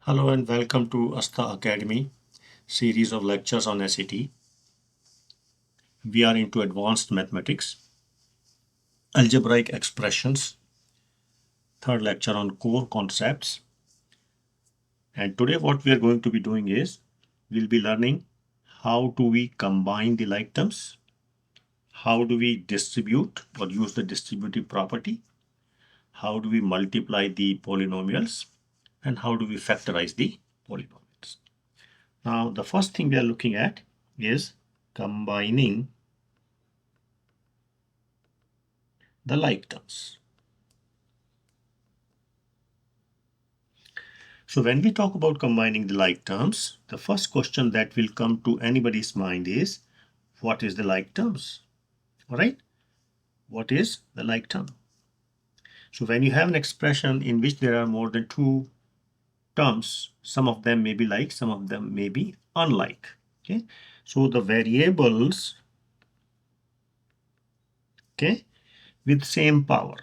Hello and welcome to ASTA Academy series of lectures on SAT. We are into advanced mathematics, algebraic expressions, third lecture on core concepts. And today what we are going to be doing is we'll be learning how do we combine the like terms, how do we distribute or use the distributive property, how do we multiply the polynomials, and how do we factorize the polynomials. Now the first thing we are looking at is combining the like terms. So when we talk about combining the like terms, the first question that will come to anybody's mind is, what is the like terms? All right, what is the like term? So when you have an expression in which there are more than two terms, some of them may be like, some of them may be unlike. Okay, so the variables, okay, with same power.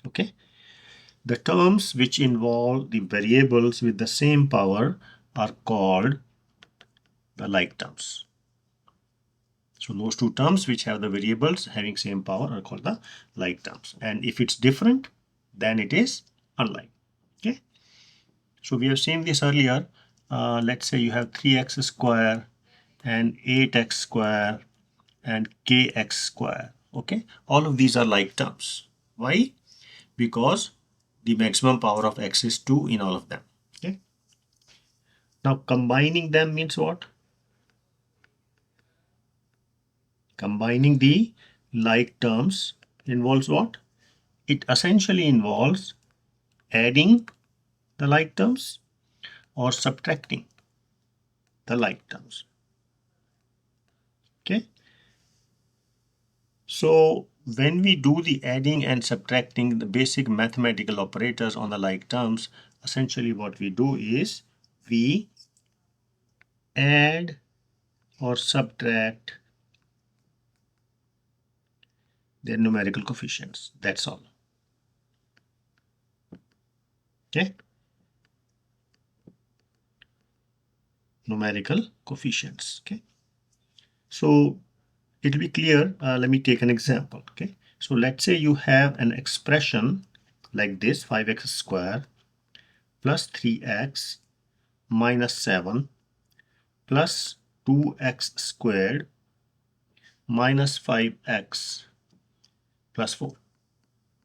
Okay, the terms which involve the variables with the same power are called the like terms. So those two terms which have the variables having same power are called the like terms. And if it's different, then it is unlike. Okay. So we have seen this earlier. Let's say you have 3x square and 8x square and kx square. Okay. All of these are like terms. Why? Because the maximum power of x is 2 in all of them. Okay. Now combining them means what? Combining the like terms involves what? It essentially involves adding the like terms or subtracting the like terms. Okay. So when we do the adding and subtracting, the basic mathematical operators on the like terms, essentially what we do is we add or subtract their numerical coefficients. That's all. Okay. Numerical coefficients. Okay. So it will be clear. Let me take an example. Okay. So let's say you have an expression like this, 5x square plus 3x minus 7 plus 2x squared minus 5x plus 4.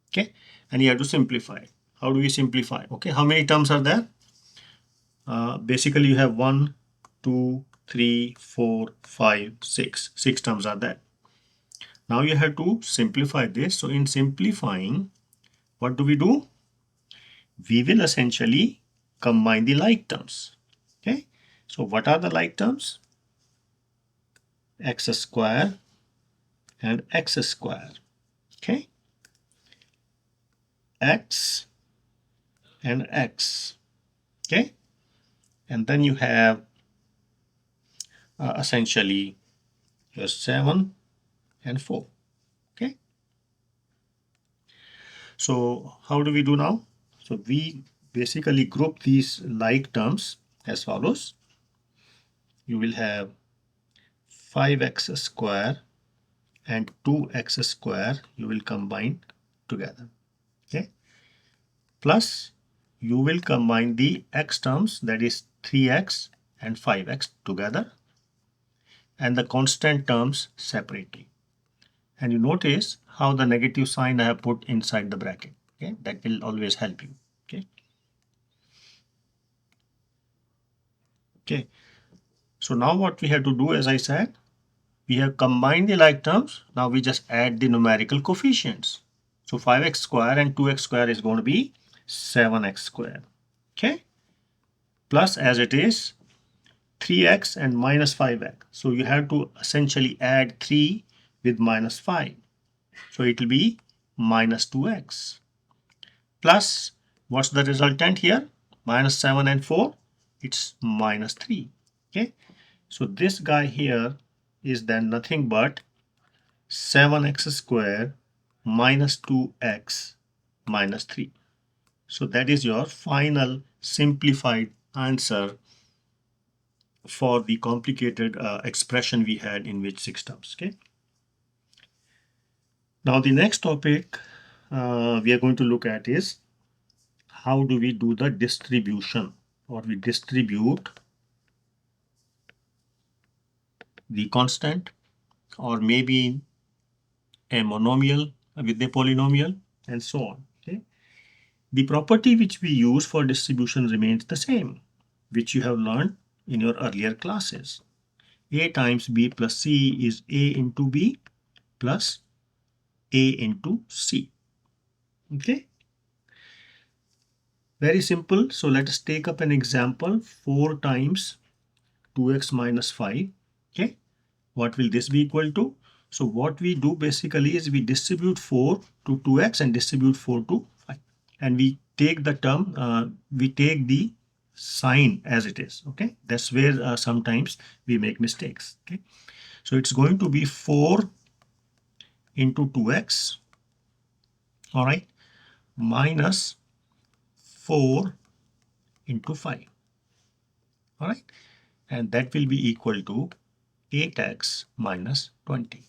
Okay. And you have to simplify. How do we simplify? Okay. How many terms are there? Basically, you have 1, 2, 3, 4, 5, 6. 6 terms are there. Now you have to simplify this. So in simplifying, what do? We will essentially combine the like terms. Okay. So what are the like terms? X square and x square. Okay. X and x. Okay. And then you have essentially your 7 and 4. Okay. So how do we do now? So we basically group these like terms as follows. You will have 5x square and 2x square you will combine together. Okay. Plus you will combine the x terms, that is 3x and 5x together, and the constant terms separately. And you notice how the negative sign I have put inside the bracket. Okay, that will always help you. Okay. Okay. So now what we have to do, as I said, we have combined the like terms. Now we just add the numerical coefficients. So 5x square and 2x square is going to be 7x square. Okay. Plus, as it is, 3x and minus 5x. So you have to essentially add 3 with minus 5. So it will be minus 2x. Plus, what's the resultant here? Minus 7 and 4. It's minus 3. Okay. So this guy here is then nothing but 7x square minus 2x minus 3. So that is your final simplified answer for the complicated expression we had in which 6 terms. Okay. Now the next topic we are going to look at is how do we do the distribution, or we distribute the constant or maybe a monomial with a polynomial and so on. Okay. The property which we use for distribution remains the same, which you have learned in your earlier classes. A times B plus C is A into B plus A into C. Okay. Very simple. So let us take up an example. 4 times 2x minus 5. Okay. What will this be equal to? So what we do basically is we distribute 4 to 2x and distribute 4 to 5. And we take the term, we take the sign as it is. Okay. That's where sometimes we make mistakes. Okay. So it's going to be 4 into 2x. All right. Minus 4 into 5. All right. And that will be equal to 8x minus 20.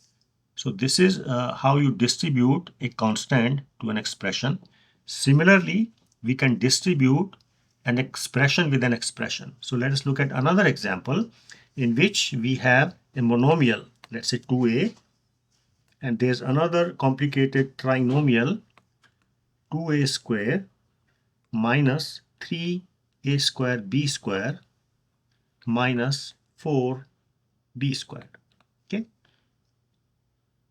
So this is how you distribute a constant to an expression. Similarly, we can distribute an expression with an expression. So let us look at another example in which we have a monomial, let's say 2a, and there's another complicated trinomial 2a square minus 3a square b square minus 4b squared. Okay.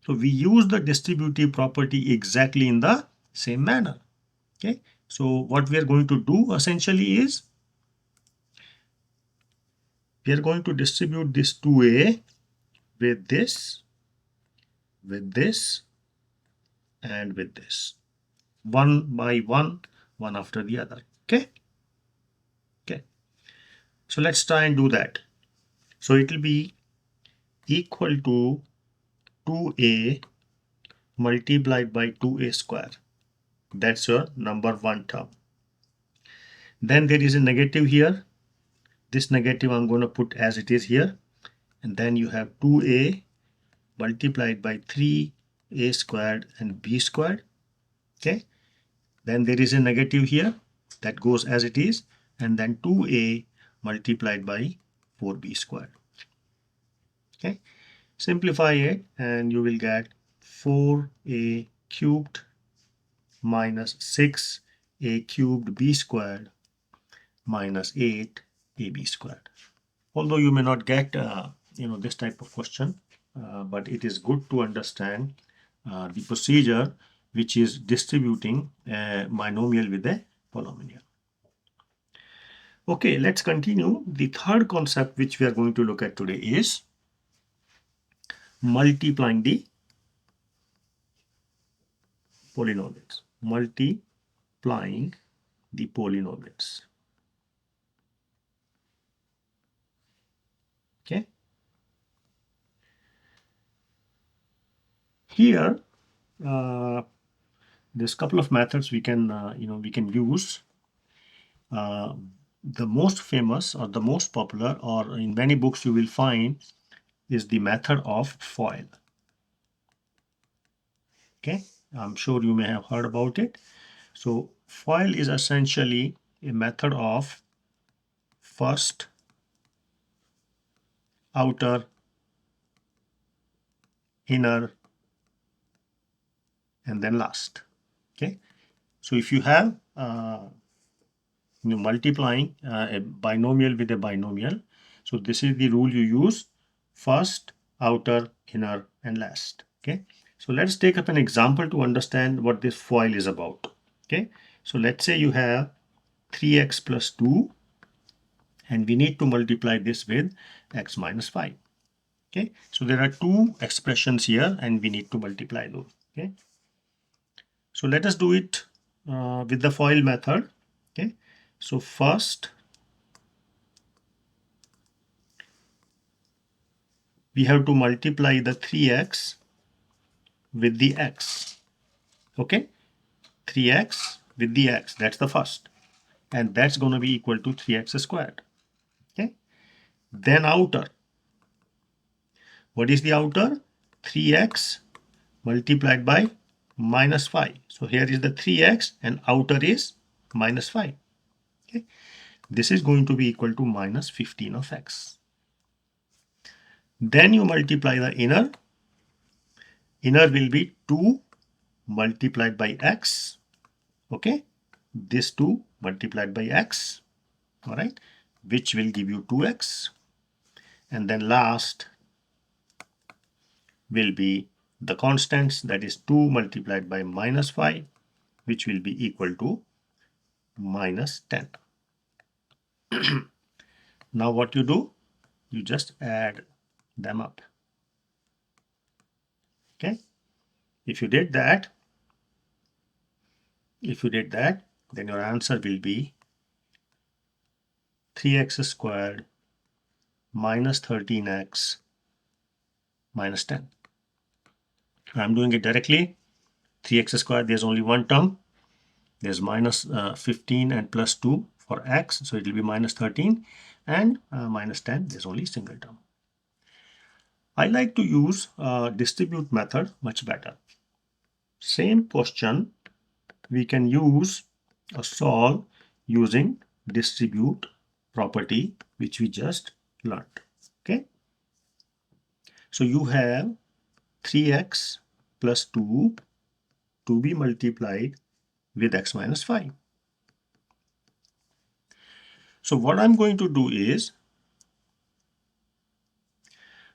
So we use the distributive property exactly in the same manner. Okay. So what we are going to do essentially is we are going to distribute this 2a with this, and with this. One by one, one after the other. Okay. Okay. So let's try and do that. So it will be equal to 2a multiplied by 2a square. That's your number 1 term. Then there is a negative here. This negative I'm going to put as it is here. And then you have 2a multiplied by 3a squared and b squared. Okay. Then there is a negative here that goes as it is. And then 2a multiplied by 4b squared. Okay. Simplify it and you will get 4a cubed minus 6a cubed b squared minus 8ab squared. Although you may not get this type of question, but it is good to understand the procedure which is distributing a binomial with a polynomial. Okay, let's continue. The third concept which we are going to look at today is multiplying the polynomials. Multiplying the polynomials. Okay. Here, there's a couple of methods we can use. The most famous or the most popular, or in many books you will find, is the method of FOIL. Okay, I'm sure you may have heard about it. So FOIL is essentially a method of first, outer, inner, and then last. Okay, so if you have multiplying a binomial with a binomial, so this is the rule you use: first, outer, inner, and last. Okay, so let's take up an example to understand what this FOIL is about. Okay, so let's say you have 3x plus 2 and we need to multiply this with x minus 5. Okay, so there are two expressions here and we need to multiply those. Okay, so let us do it with the FOIL method. Okay, so first we have to multiply the 3x with the x. Okay, 3x with the x, that's the first, and that's going to be equal to 3x squared. Okay, then outer, what is the outer? 3x multiplied by minus 5. So here is the 3x and outer is minus 5. Okay, this is going to be equal to minus 15 of x. Then you multiply the inner. Inner will be 2 multiplied by x. Okay, this 2 multiplied by x, all right, which will give you 2x. And then last will be the constants, that is 2 multiplied by minus 5, which will be equal to minus 10. Now what you do? You just add them up. Okay, if you did that, then your answer will be 3x squared minus 13x minus 10. I'm doing it directly. 3x squared, there's only one term. There's minus 15 and plus 2 for x, so it will be minus 13, and minus 10, there's only single term. I like to use distribute method much better. Same question we can use or solve using distribute property, which we just learned. Okay, so you have 3x plus 2 to be multiplied with x minus 5. So what I'm going to do is,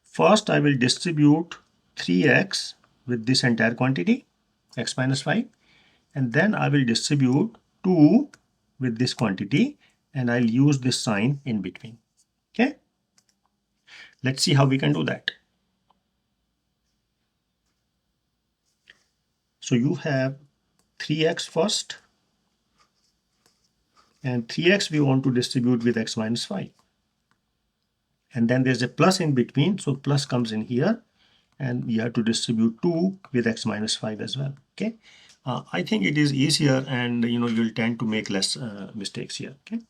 first I will distribute 3x with this entire quantity, x minus 5, and then I will distribute 2 with this quantity, and I'll use this sign in between. Okay, let's see how we can do that. So you have 3x first, and 3x we want to distribute with x minus 5. And then there's a plus in between, so plus comes in here, and we have to distribute 2 with x minus 5 as well. Okay, I think it is easier, and you'll tend to make less mistakes here. Okay,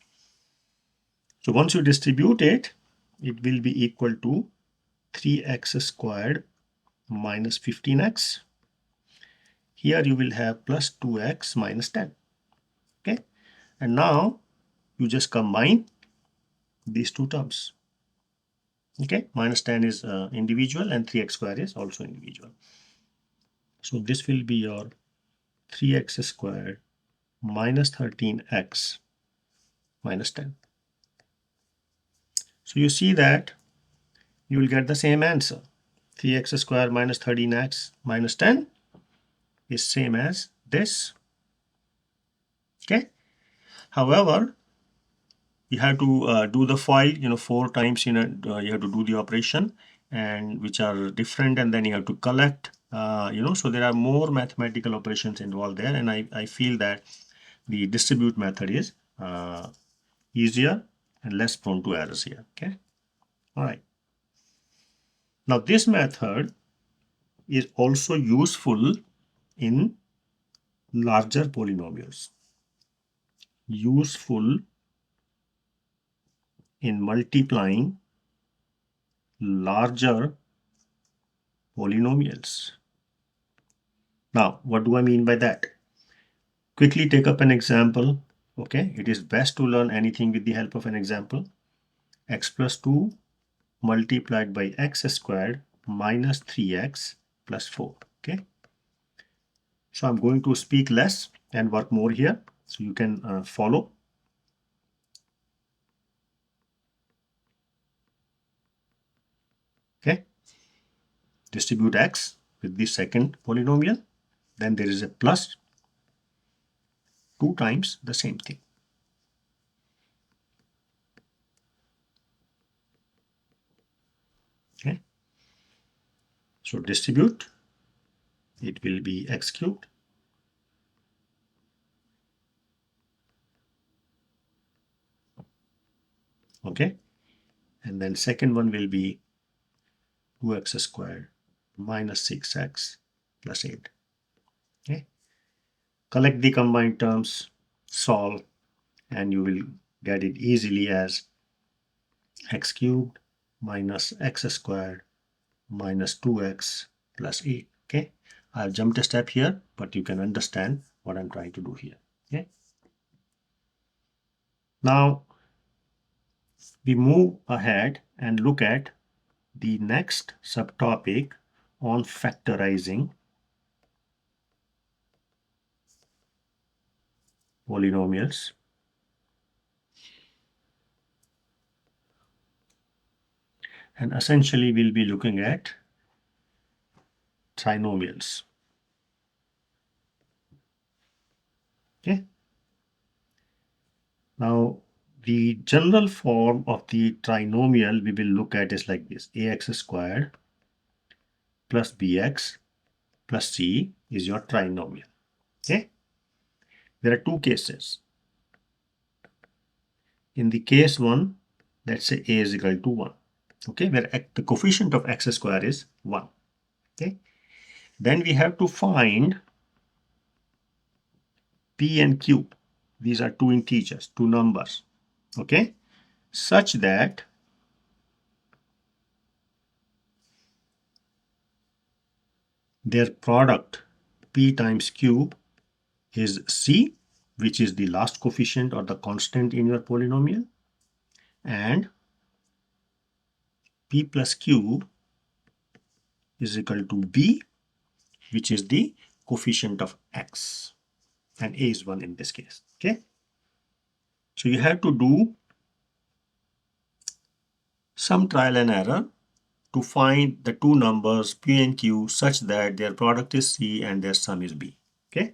so once you distribute it, it will be equal to 3x squared minus 15x. Here you will have plus 2x minus 10. Okay, and now you just combine these two terms. Okay, minus 10 is individual, and 3x squared is also individual. So this will be your 3x squared minus 13x minus 10. So you see that you will get the same answer. 3x squared minus 13x minus 10 is same as this. Okay, however, you have to do the FOIL 4 times. You have to do the operation, and which are different, and then you have to collect. So there are more mathematical operations involved there, and I feel that the distribute method is easier and less prone to errors here. Okay, all right. Now this method is also useful in larger polynomials. Useful in multiplying larger polynomials. Now, what do I mean by that? Quickly take up an example. Okay, it is best to learn anything with the help of an example. X plus 2 multiplied by x squared minus 3x plus 4. Okay, so I'm going to speak less and work more here, so you can follow. Okay, distribute x with the second polynomial, then there is a plus 2 times the same thing. Okay, so distribute, it will be x cubed. Okay, and then second one will be 2x squared minus 6x plus 8. Okay, collect the combined terms, solve, and you will get it easily as x cubed minus x squared minus 2x plus 8. Okay, I've jumped a step here, but you can understand what I'm trying to do here. Okay, now we move ahead and look at the next subtopic on factorizing polynomials. And essentially we'll be looking at trinomials. Okay. Now the general form of the trinomial we will look at is like this: ax squared plus bx plus c is your trinomial. Okay. There are two cases. In the case one, let's say a is equal to 1. Okay, where the coefficient of x squared is 1. Okay. Then we have to find p and q. These are two integers, two numbers. Okay, such that their product p times q is c, which is the last coefficient or the constant in your polynomial, and p plus q is equal to b, which is the coefficient of x, and a is 1 in this case. Okay, so you have to do some trial and error to find the two numbers p and q such that their product is c and their sum is b. Okay,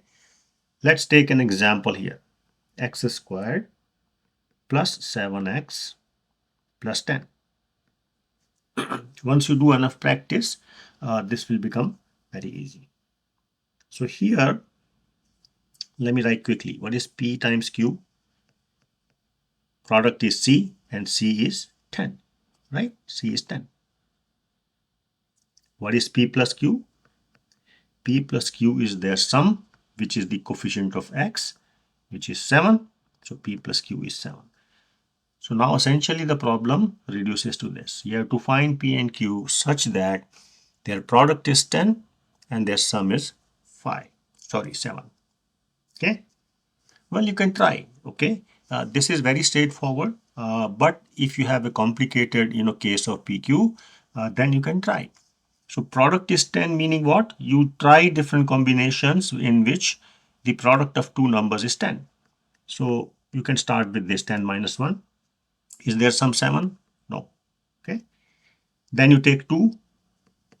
let's take an example here: x squared plus 7x plus 10. Once you do enough practice, this will become very easy. So here, let me write quickly. What is p times q? Product is c and c is 10, right? C is 10. What is p plus q? P plus q is their sum, which is the coefficient of x, which is 7. So p plus q is 7. So now essentially the problem reduces to this. You have to find p and q such that their product is 10 and their sum is 7. Okay. Well, you can try. Okay. This is very straightforward. But if you have a complicated, case of PQ, then you can try. So product is 10, meaning what? You try different combinations in which the product of two numbers is 10. So you can start with this 10 minus 1. Is there some 7? No. Okay. Then you take 2.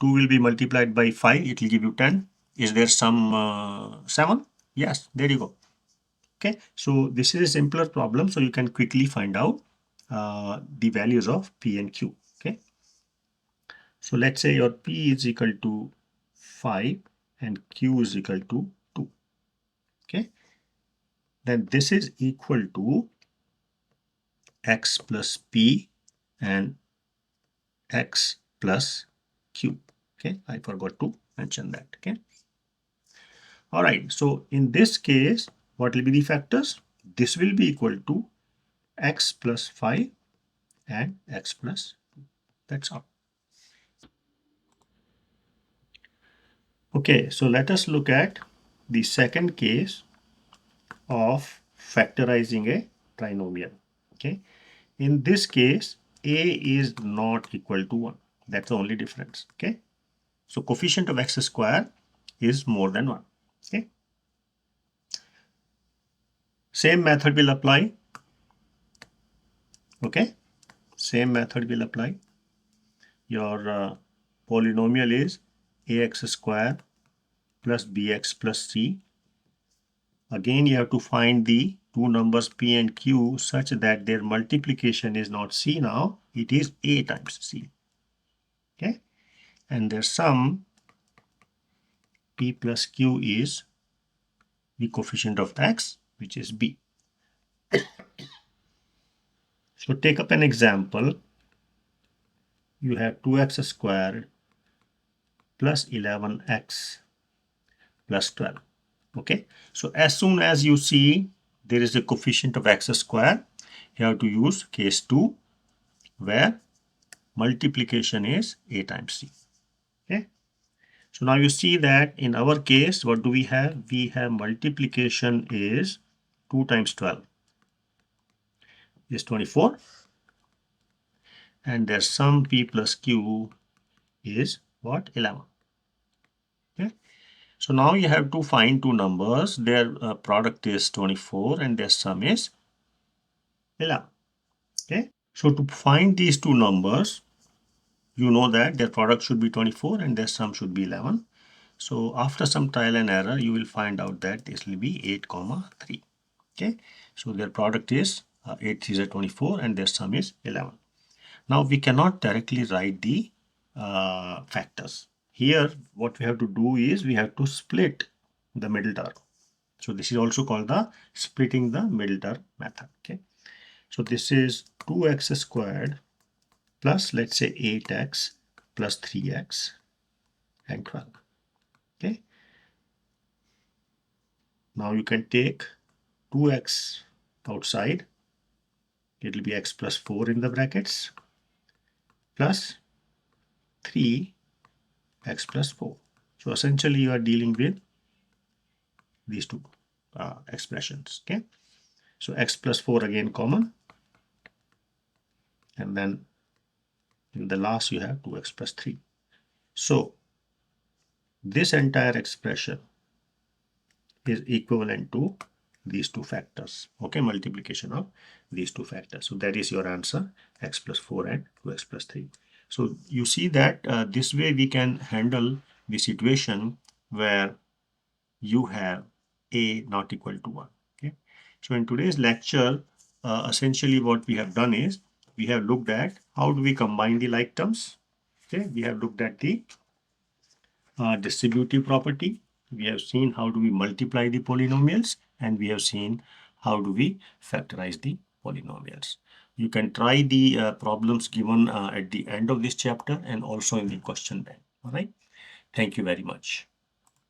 2 will be multiplied by 5. It will give you 10. Is there some 7? Yes. There you go. Okay. So this is a simpler problem. So you can quickly find out the values of P and Q. Okay. So let's say your P is equal to 5 and Q is equal to 2. Okay. Then this is equal to x plus P and x plus Q. Okay. I forgot to mention that. Okay. All right. So in this case, what will be the factors? This will be equal to x plus 5 and x plus 2. That's all. Okay, so let us look at the second case of factorizing a trinomial. Okay, in this case, a is not equal to 1. That's the only difference. Okay, so coefficient of x square is more than 1. Okay, same method will apply. Okay, same method will apply. Your polynomial is ax square plus bx plus c. Again, you have to find the two numbers p and q such that their multiplication is not c now, it is a times c. Okay, and their sum p plus q is the coefficient of x, which is b. So take up an example. You have 2x squared plus 11x plus 12. Okay, so as soon as you see there is a coefficient of x square, you have to use case 2 where multiplication is a times c. Okay, so now you see that in our case, what do we have? We have multiplication is 2 times 12 is 24, and their sum p plus q is what? 11. Okay, so now you have to find two numbers. Their product is 24 and their sum is 11. Okay, so to find these two numbers, you know that their product should be 24 and their sum should be 11. So after some trial and error, you will find out that this will be 8 comma 3. Okay, so their product is 8 3 is 24 and their sum is 11. Now we cannot directly write the factors. Here what we have to do is we have to split the middle term. So this is also called the splitting the middle term method. Okay, so this is 2x squared plus, let's say, 8x plus 3x and 12. Okay, now you can take 2x outside. It will be x plus 4 in the brackets plus 3x plus 4. So essentially you are dealing with these two expressions. Okay, so x plus 4 again common, and then in the last you have 2x plus 3. So this entire expression is equivalent to these two factors. Okay, multiplication of these two factors. So that is your answer, x plus 4 and 2x plus 3. So you see that this way we can handle the situation where you have a not equal to 1. Okay, so in today's lecture, essentially what we have done is we have looked at how do we combine the like terms. Okay, we have looked at the distributive property. We have seen how do we multiply the polynomials, and we have seen how do we factorize the polynomials. You can try the problems given at the end of this chapter and also in the question bank. All right. Thank you very much.